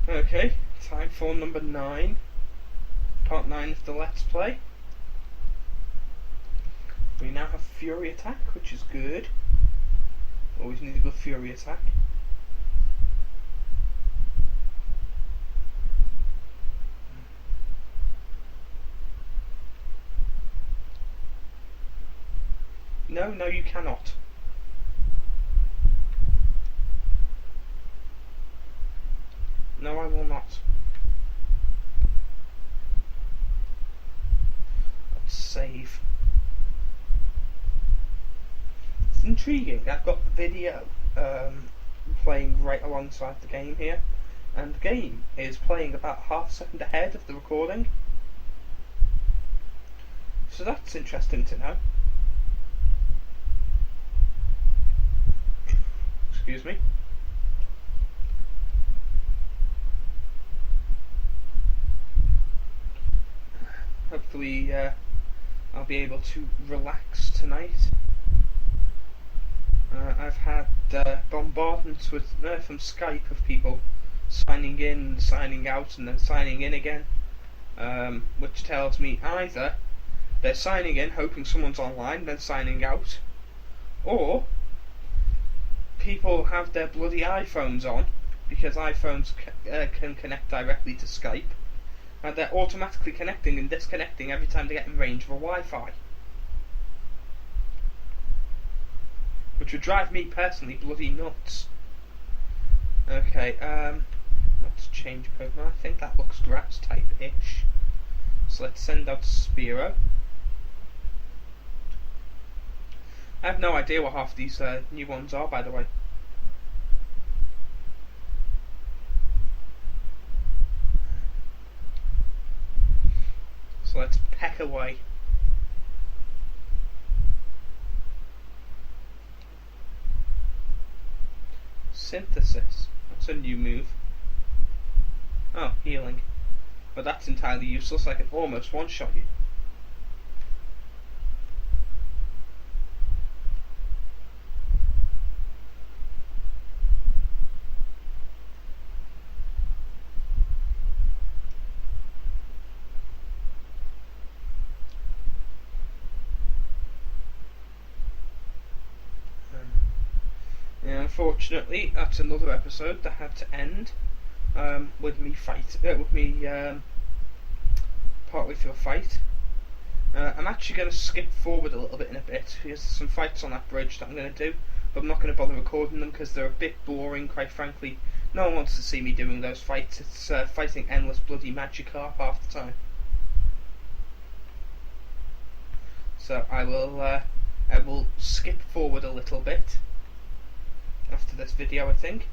Okay, time for number 9, part 9 of the Let's Play. We now have Fury Attack, which is good. Always need a good Fury Attack. No, you cannot. No, I will not. Let's save. It's intriguing. I've got the video playing right alongside the game here, and the game is playing about half a second ahead of the recording. So that's interesting to know. Excuse me. Hopefully I'll be able to relax tonight. I've had bombardments from Skype of people signing in, signing out, and then signing in again, which tells me either they're signing in hoping someone's online, then signing out, or people have their bloody iPhones on, because iPhones can connect directly to Skype, and they're automatically connecting and disconnecting every time they get in range of a Wi-Fi. Which would drive me personally bloody nuts. Okay, let's change Pokemon. I think that looks grass type-ish. So let's send out Spearow. I have no idea what half these new ones are, by the way. So let's peck away. Synthesis. That's a new move. Oh, healing. But that's entirely useless. I can almost one-shot you. Unfortunately, that's another episode that had to end with me partly through a fight. I'm actually going to skip forward a little bit in a bit. There's some fights on that bridge that I'm going to do, but I'm not going to bother recording them because they're a bit boring, quite frankly. No one wants to see me doing those fights. It's fighting endless bloody Magikarp half the time. So I will skip forward a little bit after this video, I think.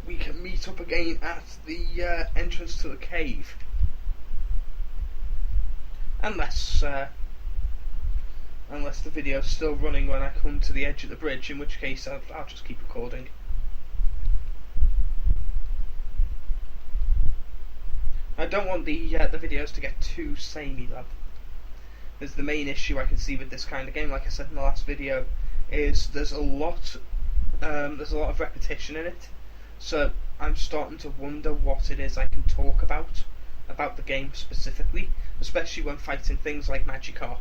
We can meet up again at the entrance to the cave. Unless the video's still running when I come to the edge of the bridge, in which case I'll just keep recording. I don't want the videos to get too samey though. Is the main issue I can see with this kind of game, like I said in the last video, is there's a lot of repetition in it. So I'm starting to wonder what it is I can talk about the game specifically, especially when fighting things like Magikarp.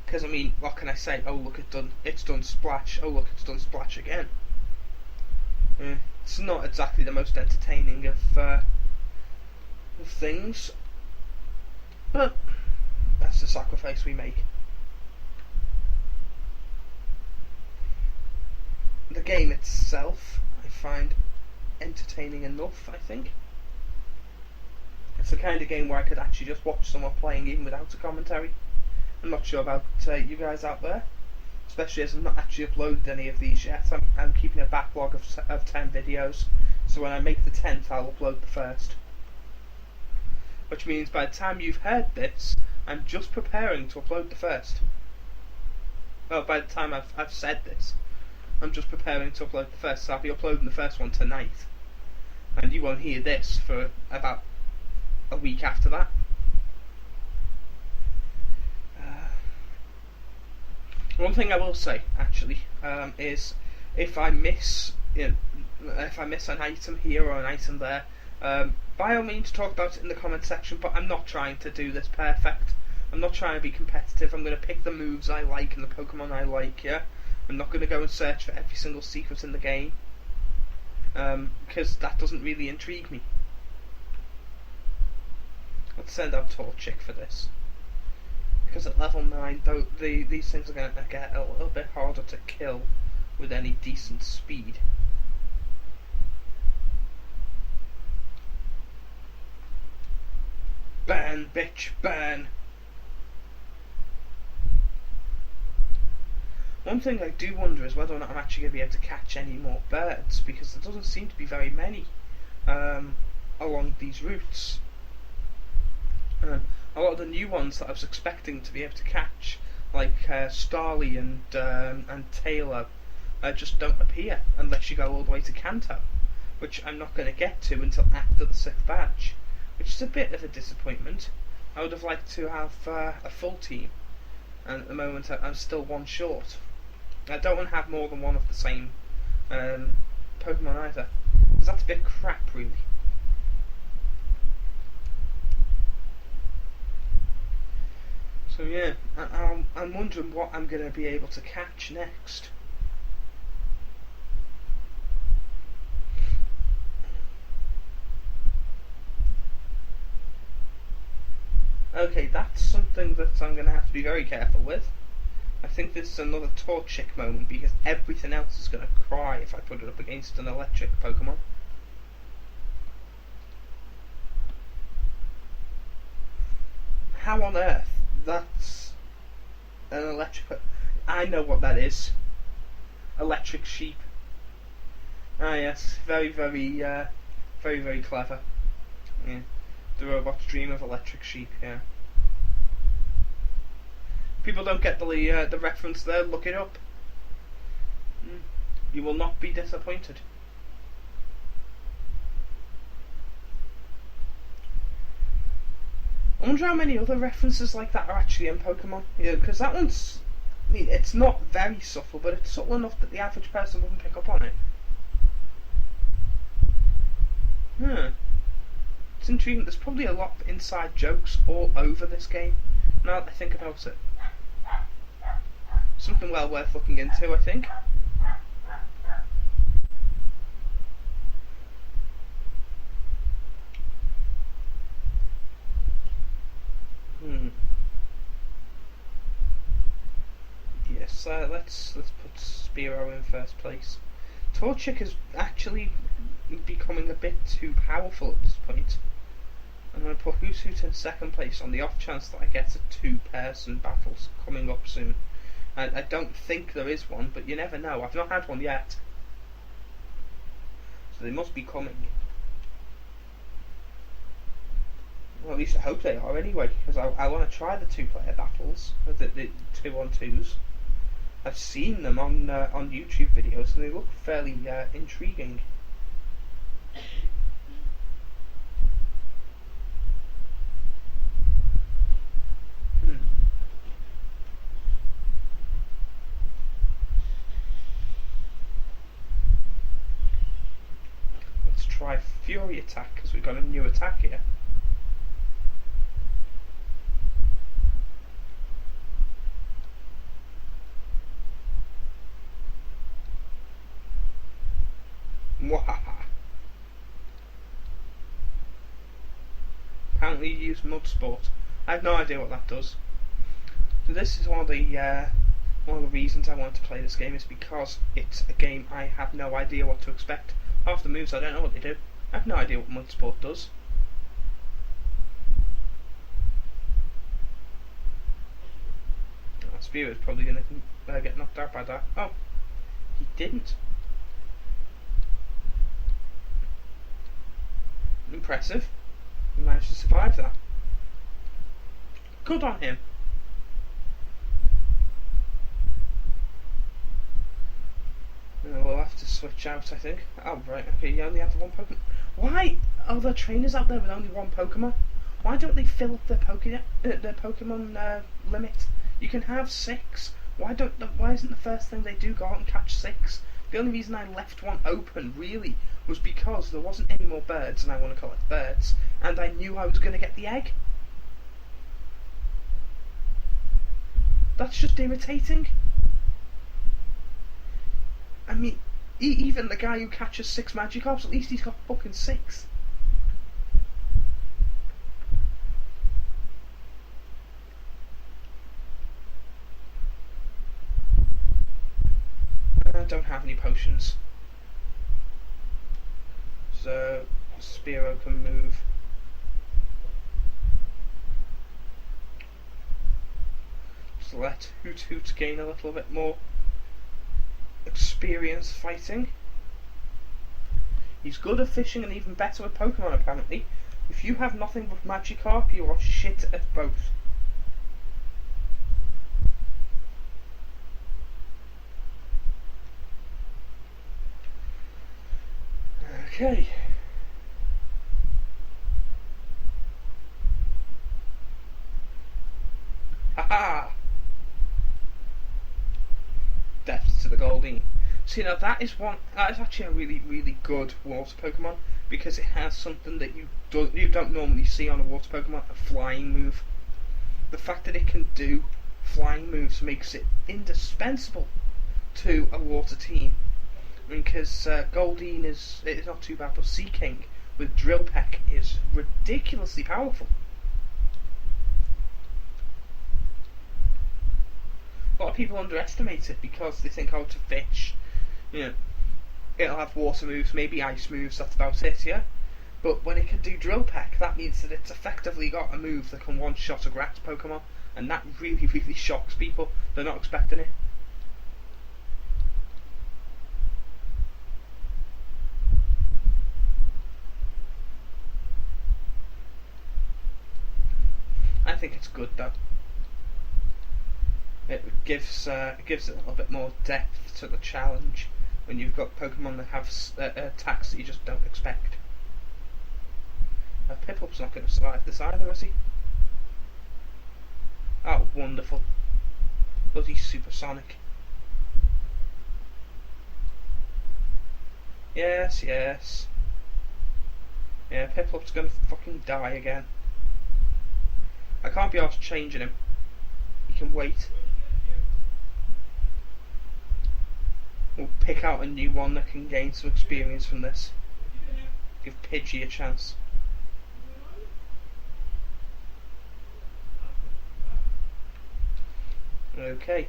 Because I mean, what can I say? Oh look, it's done splash. Oh look, it's done splash again. It's not exactly the most entertaining of things, but that's the sacrifice we make. The game itself, I find entertaining enough, I think. It's the kind of game where I could actually just watch someone playing even without a commentary. I'm not sure about you guys out there, especially as I've not actually uploaded any of these yet. I'm keeping a backlog of 10 videos, so when I make the 10th I'll upload the first. Which means by the time you've heard this, I'm just preparing to upload the first. Well, by the time I've said this, I'm just preparing to upload the first, so I'll be uploading the first one tonight. And you won't hear this for about a week after that. One thing I will say, actually, is if I miss, if I miss an item here or an item there, by all means talk about it in the comment section. But I'm not trying to do this perfect. I'm not trying to be competitive. I'm going to pick the moves I like and the Pokemon I like. Yeah, I'm not going to go and search for every single secret in the game, because that doesn't really intrigue me. Let's send out Torchic for this, because at level 9, these things are going to get a little bit harder to kill with any decent speed. Burn, bitch, burn! One thing I do wonder is whether or not I'm actually going to be able to catch any more birds, because there doesn't seem to be very many along these routes. A lot of the new ones that I was expecting to be able to catch, like Starly and Taylor, just don't appear unless you go all the way to Kanto, which I'm not going to get to until after the 6th badge, which is a bit of a disappointment. I would have liked to have a full team, and at the moment I'm still one short. I don't want to have more than one of the same Pokemon either, because that's a bit crap, really. So yeah, I'm wondering what I'm going to be able to catch next. Okay, that's something that I'm going to have to be very careful with. I think this is another Torchic moment, because everything else is going to cry if I put it up against an electric Pokemon. How on earth? That's an electric... I know what that is. Electric sheep. Ah yes, very, very, very, very clever. Yeah. The robot's dream of electric sheep, yeah. People don't get the reference there, look it up. You will not be disappointed. I wonder how many other references like that are actually in Pokemon. Yeah, because that one's... I mean, it's not very subtle, but it's subtle enough that the average person wouldn't pick up on it. It's intriguing. There's probably a lot of inside jokes all over this game, now that I think about it. Something well worth looking into, I think. Yes, let's put Spearow in first place. Torchic is actually becoming a bit too powerful at this point. I'm going to put Hoothoot in second place on the off chance that I get a 2-person battle coming up soon. I don't think there is one, but you never know. I've not had one yet, so they must be coming. Well, at least I hope they are anyway, because I want to try the 2-player battles, the 2-on-2s. I've seen them on YouTube videos, and they look fairly intriguing. Let's try Fury Attack, because we've got a new attack here. Mwahaha. Apparently you use Mud Sport. I have no idea what that does. So this is one of the reasons I want to play this game, is because it's a game I have no idea what to expect. Half the moves I don't know what they do. I have no idea what Mud Sport does. Spear is probably going to get knocked out by that. Oh, he didn't. Impressive. He managed to survive that. Good on him. We'll have to switch out, I think. Oh, right, okay, you only have one Pokemon. Why are there trainers out there with only one Pokemon? Why don't they fill up their Pokemon limit? You can have 6. Why isn't the first thing they do go out and catch 6? The only reason I left one open, really, was because there wasn't any more birds, and I want to collect birds, and I knew I was going to get the egg. That's just irritating. I mean, even the guy who catches 6 Magikarps, at least he's got fucking 6. I don't have any potions. So, Spearow can move. Just let Hoot Hoot gain a little bit more experience fighting. He's good at fishing and even better at Pokemon, apparently. If you have nothing but Magikarp, you are shit at both. Okay. Haha! Death to the Goldeen. See, now that is actually a really, really good water Pokemon, because it has something that you don't normally see on a water Pokemon, a flying move. The fact that it can do flying moves makes it indispensable to a water team. Because Goldeen is not too bad, but Seaking with Drill Peck is ridiculously powerful. A lot of people underestimate it because they think, oh, it's a fish. You know, it'll have water moves, maybe ice moves, that's about it, yeah? But when it can do Drill Peck, that means that it's effectively got a move that can one-shot a grass Pokemon, and that really, really shocks people. They're not expecting it. I think it's good though. It gives it a little bit more depth to the challenge when you've got Pokemon that have attacks that you just don't expect. Piplup's not going to survive this either, is he? Oh, wonderful. Bloody supersonic. Yes, yes. Yeah, Piplup's going to fucking die again. I can't be asked changing him. He can wait. We'll pick out a new one that can gain some experience from this. Give Pidgey a chance. Okay.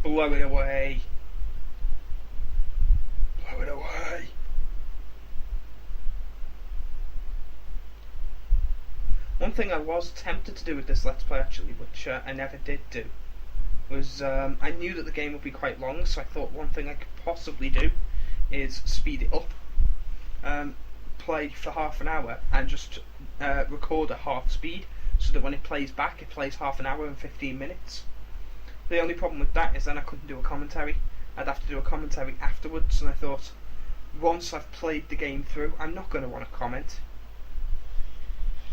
Blow it away. Blow it away. One thing I was tempted to do with this Let's Play, actually, which I never did do, was I knew that the game would be quite long, so I thought one thing I could possibly do is speed it up, play for half an hour, and just record at half speed, so that when it plays back, it plays half an hour and 15 minutes. The only problem with that is then I couldn't do a commentary. I'd have to do a commentary afterwards, and I thought, once I've played the game through, I'm not going to want to comment.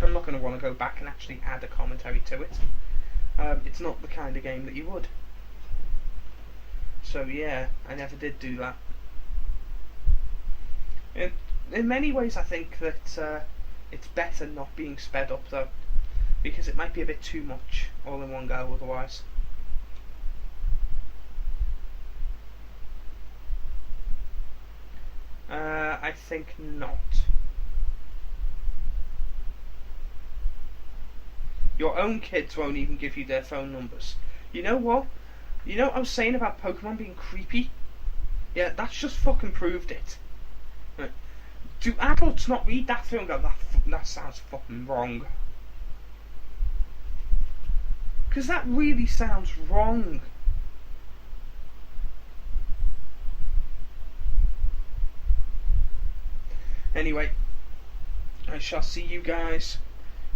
I'm not going to want to go back and actually add a commentary to it. It's not the kind of game that you would. So yeah, I never did do that. In many ways I think that it's better not being sped up though, because it might be a bit too much all in one go otherwise. I think not. Your own kids won't even give you their phone numbers. You know what? You know what I was saying about Pokemon being creepy? Yeah, that's just fucking proved it. Right. Do adults not read that through and go, that sounds fucking wrong? Because that really sounds wrong. Anyway, I shall see you guys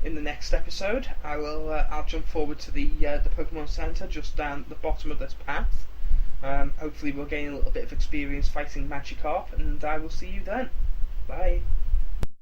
in the next episode. I'll jump forward to the Pokemon Center just down the bottom of this path. Hopefully we'll gain a little bit of experience fighting Magikarp, and I will see you then. Bye.